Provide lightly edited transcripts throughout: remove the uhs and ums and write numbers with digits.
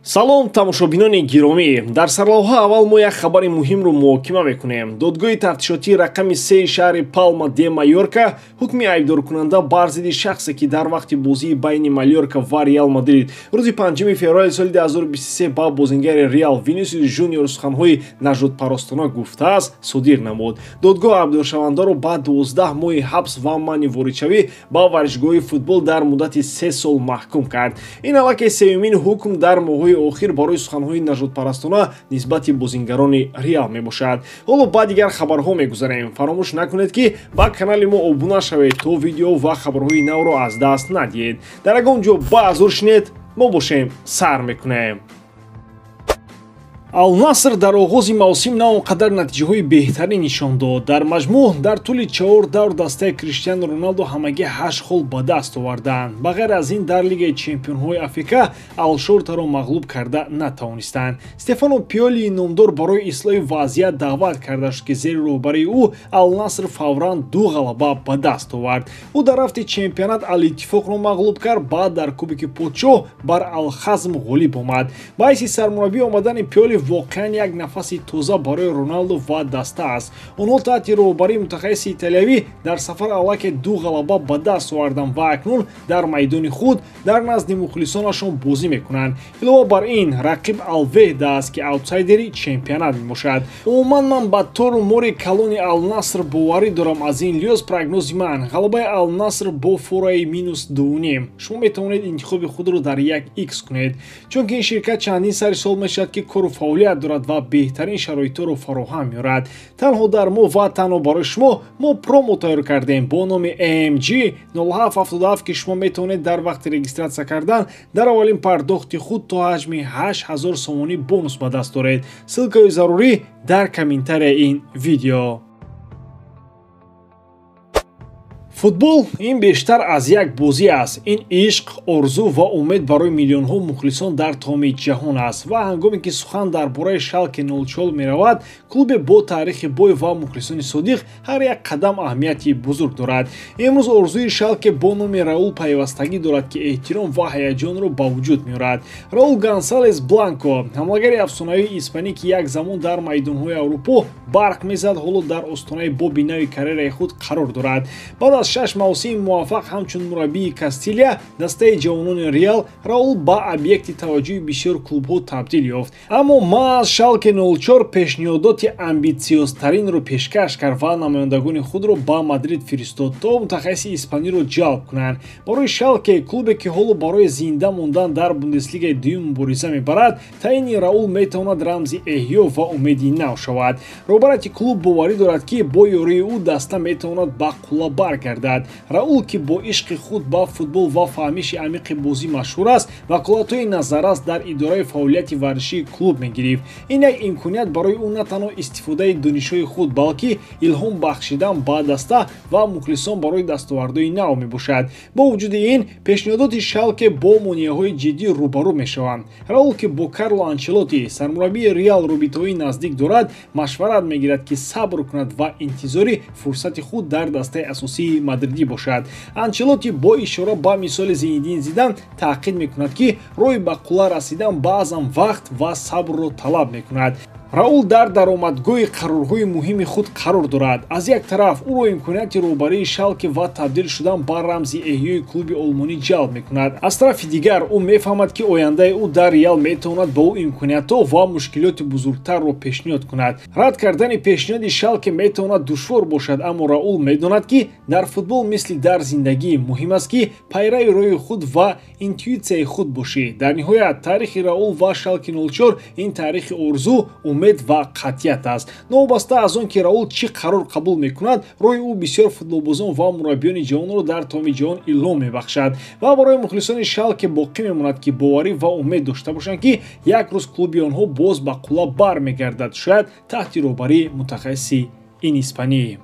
салом тамошобинони гиромӣ, дар сарлавҳа аввал мо як хабари муҳимро муҳокима мекунем. Додгоҳи тафтишотии рақами 3 шаҳри Палма де Майорка ҳукми айбдоркунанда бар зидди шахсе ки дар вақти бозии байни Майорка ва Реал Мадрид рӯзи 5 феврали соли 2023 ба бозингари Реал Винисиус жуниор суханҳои нажодпаростона гуфтааст, содир намуд. Додгоҳ айбдоршавандаро ба 12 моҳи ҳабс ва манъи воридшавӣ ба варзишгоҳи футбол дар муддати 3 сол маҳкум кард. Ин аллакай сеюмин ҳукм дар моҳҳои охир барои суханҳои нажодпарастона нисбати бозингарони Реал мебошад. Ҳоло ба дигар хабарҳо мегузарем. Фаромӯш накунед ки ба канали мо обуна шавед то видео ва хабарҳои навро аз даст надиҳед. Дар ягон ҷо ба азур шинед, мо бошем сар мекунем. Ал-Наср дар оғози мавсим на он қадар натиҷаҳои беҳтарӣ нишон дод. Дар маҷмӯъ дар тӯли 4 давр дастаи Криштиану Роналдо ҳамагӣ 8 хол ба даст оварданд. Ба ғайр аз ин дар Лигаи Чемпионҳои Африка Ал-Шортаро мағлуб карда натавонистанд. Стефано Пиолии номдор барои ислоҳи вазъият даъват карда шуд ки зери роҳбарии ӯ Ал-Наср фавран 2 ғалаба ба даст овард. Ӯ дар рафти чемпионат Ал-Иттифоқро мағлуб кард, баъд дар Кубоки Подшоҳ бар Ал-Хазм ғолиб омад. Ба ҳайси сармураббӣ омадани Пиоли воқеан як нафаси тоза барои Роналдо ва даста аст. Онҳо таҳти роҳбарии мутахассиси италиявӣ дар сафар аллакай 2 ғалаба ба даст оварданд ва акнун дар майдони худ дар назди мухлисонашон бозӣ мекунанд. Илова бар ин рақиб Ал-Веҳда аст ки аутсайдери чемпионат мебошад. Умуман ман ба тору мори калони Ал-Наср боварӣ дорам. Аз ин лиҳоз прогнози ман ғалабаи Ал-Наср бо фораи -2.5. Шумо метавонед интихоби худро дар 1x кунед, чунки ин ширкат чандин сари сол мешавад ки кору фаъолият дорад ва беҳтарин шароитро фароҳам меорад. Танҳо дар мо ва танҳо барои шумо мо промо тайёр кардем бо номи AMG 0777 ки шумо метавонед дар вақти регистратсия кардан дар аввалин пардохти худ то ҳаҷми 8000 сомонӣ бонус ба даст доред. ссилкаи зарурӣ дар комментарияи ин видео. Футбол ин бештар аз як бозӣ аст. Ин ишқ, орзу ва умед барои миллионҳо мухлисон дар тамоми ҷаҳон аст ва ҳангоме ки сухан дар бораи Шалке 04 меравад, клубе бо таърихи бой ва мухлисони содиқ ҳар як қадам аҳамияти бузург дорад. Имрӯз орзуи Шалке бо номи Раул пайвастагӣ дорад ки эҳтиром ва ҳаяҷонро ба вуҷуд меорад. Раул Гонсалес Бланко, ҳамлагари афсонаҳои испанӣ ки як замон дар майдонҳои Аврупо барқ мезад, ҳоло дар остонаи боби нави карьераи худ қарор дорад. Баъд аз 6 мавсими муваффақ ҳамчун мураббии Кастилия дастаи ҷавонони Реал, Раул ба объекти таваҷҷӯҳи бисёр клубҳо табдил ёфт. Аммо ма аз Шалке 04 пешниҳодоти амбитсиёзтаринро пешкаш кард ва намояндагони худро ба Мадрид фиристод то мутахассиси испаниро ҷалб кунанд. Барои Шалке, клубе ки ҳоло барои зинда мондан дар Бундеслигаи дуюм мубориза мебарад, таъини Раул метавонад рамзи эҳьё ва умеди нав шавад. роҳбарияти клуб боварӣ дорад ки бо ёрии ӯ даста метавонад ба қулла баргардад. Раул ки бо ишқи худ ба футбол ва фаҳмиши амиқи бозӣ машҳур аст, ваколатҳои назаррас дар идораи фаъолияти варзишии клуб мегирифт. Ин як имконият барои ӯ на танҳо истифодаи донишҳои худ, балки илҳом бахшидан ба даста ва мухлисон барои дастовардҳои нав мебошад. Бо вуҷуди ин, пешниҳодоти Шалке бо монеаҳои ҷиддӣ рӯбарӯ мешаванд. Раул ки бо Карло Анчелоти, сармураббии Реал, робитаҳои наздик дорад, машварат мегирад ки сабр кунад ва интизори фурсати худ дар дастаи асосии мадридӣ бошад. Анчелоти бо ишора ба мисоли Зинедин Зидан таъқид мекунад ки роҳи ба қулла расидан баъзан вақт ва сабрро талаб мекунад. Раул дар даромадгоҳи қарорҳои муҳими худ қарор дорад. Аз як тараф ӯро имконияти роҳбарии Шалке ва табдил шудан ба рамзи эҳьёи клуби олмонӣ ҷалб мекунад. Аз тарафи дигар, ӯ мефаҳмад ки ояндаи ӯ дар Реал метавонад ба ӯ имкониятҳо ва мушкилоти бузургтарро пешниҳод кунад. рад кардани пешниҳоди Шалке метавонад душвор бошад, аммо Раул медонад ки дар футбол мисли дар зиндагӣ муҳим аст ки пайрави роҳи худ ва интуитсияи худ бошӣ. Дар ниҳоят, таърихи Раул ва Шалке 04 ин таърихи орзу, умед ва қатъият аст. Новобаста аз он ки Раул чӣ қарор қабул мекунад, роҳи ӯ бисёр футболбозон ва мураббиёни ҷавонро дар тамоми ҷаҳон илҳом мебахшад ва барои мухлисони Шалке боқӣ мемонад ки боварӣ ва умед дошта бошанд ки як рӯз клуби онҳо боз ба қулла бармегардад, шояд таҳти роҳбарии мутахассиси ин испанӣ.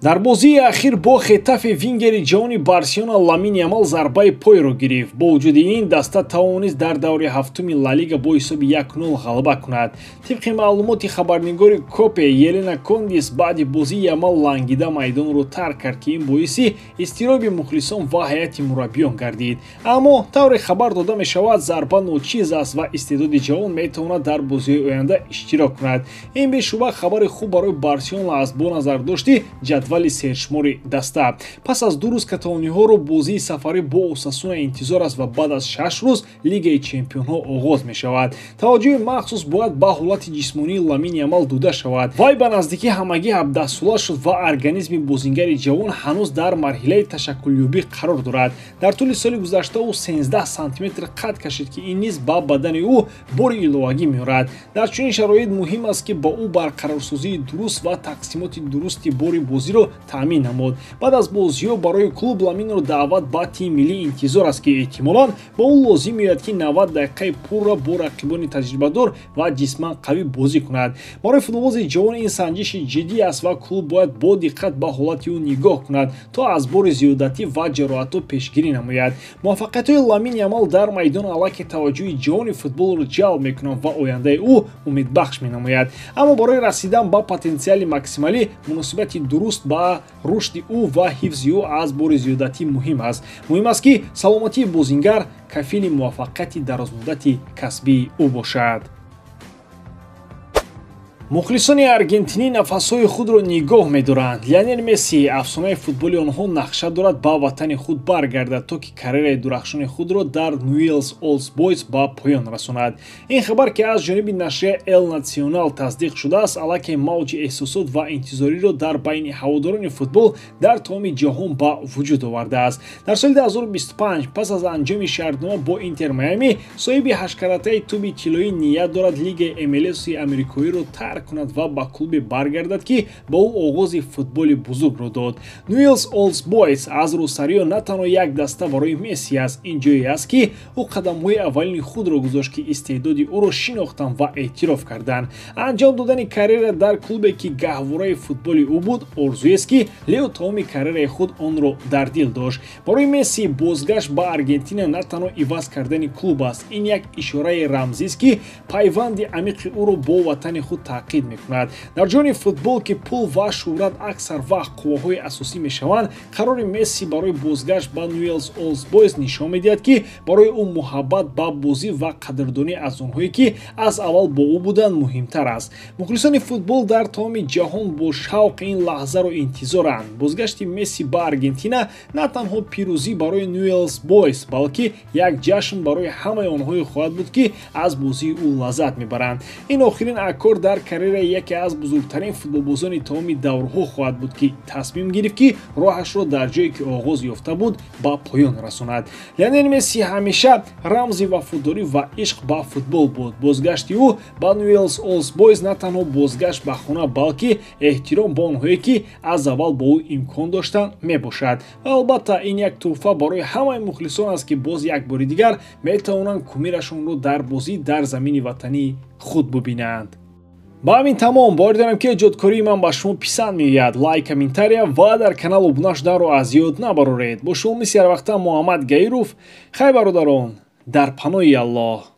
дар бозии ахир бо хетафи вингери ҷавони Барселона Ламин Ямал зарбаи пойро гирифт. Бо вуҷуди ин даста тавонист дар даври ҳафтуми Ла Лига бо ҳисоби 1-0 ғалаба кунад. Тибқи маълумоти хабарнигори Копе Елена Кондис баъди бозии Ямал лангида майдонро тарк кард ки ин боиси изтироби Мухлисон ва ҳайати мураббиён гардид. Аммо тавре хабар дода мешавад зарба ночиз аст ва истеъдоди ҷавон метавонад дар бозиҳои оянда иштирок кунад. Ин бешубҳа хабари хуб барои Барселона аст бо назардошти ҷадвали сершумори даста. Пас аз 2 рӯз каталониҳоро бозии сафарӣ бо Осасуна интизор аст ва баъд аз 6 рӯз Лигаи Чемпионҳо оғоз мешавад. Таваҷҷӯҳи махсус бояд ба ҳолати ҷисмонии Ламин Ямал дода шавад. Вай ба наздикии ҳамагӣ 17 шуд ва организми бозингари ҷавон ҳанӯз дар марҳилаи ташаккулёбӣ қарор дорад. Дар тӯли соли гузашта ӯ 13 сантиметр қад кашид ки ин низ ба бадани ӯ бори иловагӣ меорад. Дар чунин шароит муҳим аст ки ба ӯ барқарорсозии дуруст ва тақсимоти дурусти бори бозиро таъмин намуд. Баъд аз бозиҳо барои клуб Ламинро даъват ба тими миллӣ интизор аст ки эҳтимолан ба ӯ лозим меояд ки 90 дақиқаи пурра бо рақибони таҷрибадор ва ҷисман қавӣ бозӣ кунад. Барои футболбози ҷавон ин санҷиши ҷиддӣ аст ва клуб бояд бо диққат ба ҳолати ӯ нигоҳ кунад то аз бори зиёдатӣ ва ҷароҳатҳо пешгирӣ намояд. Муваффақиятҳои Ламин Ямал дар майдон аллакай таваҷҷӯҳи ҷаҳони футболро ҷалб мекунанд ва ояндаи ӯ умедбахш менамояд. Аммо барои расидан ба потенсиали максималӣ муносибати дуруст ба рушди ӯ ва ҳифзи ӯ аз бори зиёдатӣ муҳим аст. Муҳим аст ки саломатии бозингар кафили муваффақияти дарозмуддати касбии ӯ бошад. Мухлисони аргентинӣ нафасҳои худро нигоҳ медоранд. Лионел Месси афсонаи футболи онҳо нақша дорад ба ватани худ баргардад то ки карьераи дурахшони худро дар Ньюэллс Олд Бойз ба поён расонад. Ин хабар ки аз ҷониби нашрия Эл Национал тасдиқ шудааст аллакай мавҷи эҳсосот ва интизориро дар байни ҳаводорони футбол дар тамоми ҷаҳон ба вуҷуд овардааст. Дар соли 2025 пас аз анҷоми шартнома бо Интер Майами соҳиби ҳашкаратаи туби тиллоӣ ният дорад Лигаи MLS-и амрикоиро тарк кунад ва ба клубе баргардад ки ба ӯ оғози футболи бузургро дод. Ньюэллс Олд Бойз аз рӯсариё на танҳо як даста барои Месси аст. Ин ҷое аст ки ӯ қадамҳои аввалини худро гузошт ки истеъдоди ӯро шинохтанд ва эътироф карданд. Анҷом додани карьера дар клубе ки гаҳвораи футболи ӯ буд орзуест ки лео тамоми карьераи худ онро дар дил дошт. Барои Месси бозгашт ба Аргентина на танҳо иваз кардани клуб аст. Ин як ишораи рамзист ки пайванди амиқи ӯро бо ватани худ таъқид мекунад. Дар ҷони футбол ки пул ва шӯҳрат аксар вақт қувваҳои асосӣ мешаванд, қарори Месси барои бозгашт ба Ньюэллс Олд Бойз нишон медиҳад ки барои ӯ муҳаббат ба бозӣ ва қадрдонӣ аз онҳое ки аз аввал бо ӯ буданд муҳимтар аст. Мухлисони футбол дар тамоми ҷаҳон бо шавқ ин лаҳзаро интизоранд. Бозгашти Месси ба Аргентина на танҳо пирӯзӣ барои Ньюэллс Бойз, балки як ҷашн барои ҳамаи онҳое хоҳад буд ки аз бозии ӯ лаззат мебаранд. Ин охирин аккор дар карьераи яке аз бузургтарин футболбозони тамоми даврҳо хоҳад буд ки тасмим гирифт ки роҳашро дар ҷое ки оғоз ёфта буд ба поён расонад. Лионел Месси ҳамеша рамзи вафодорӣ ва ишқ ба футбол буд. Бозгашти ӯ ба Ньюэллс Олд Бойз на танҳо бозгашт ба хона, балки эҳтиром ба онҳое ки аз аввал бо ӯ имкон доштанд мебошад. Ва албатта ин як тӯҳфа барои ҳамаи мухлисон аст ки боз як бори дигар метавонанд кумирашонро дар бозӣ дар замини ватании худ бубинанд. ба ҳамин тамом бори дорам ки эҷодкории ман ба шумо писанд меояд. Лайк, комментария ва дар канал обуна шуданро аз ёд набароред. Бо шумо мисли ҳар вақта Муҳаммад Гаиров. Хай бародарон, дар паноҳи Аллоҳ.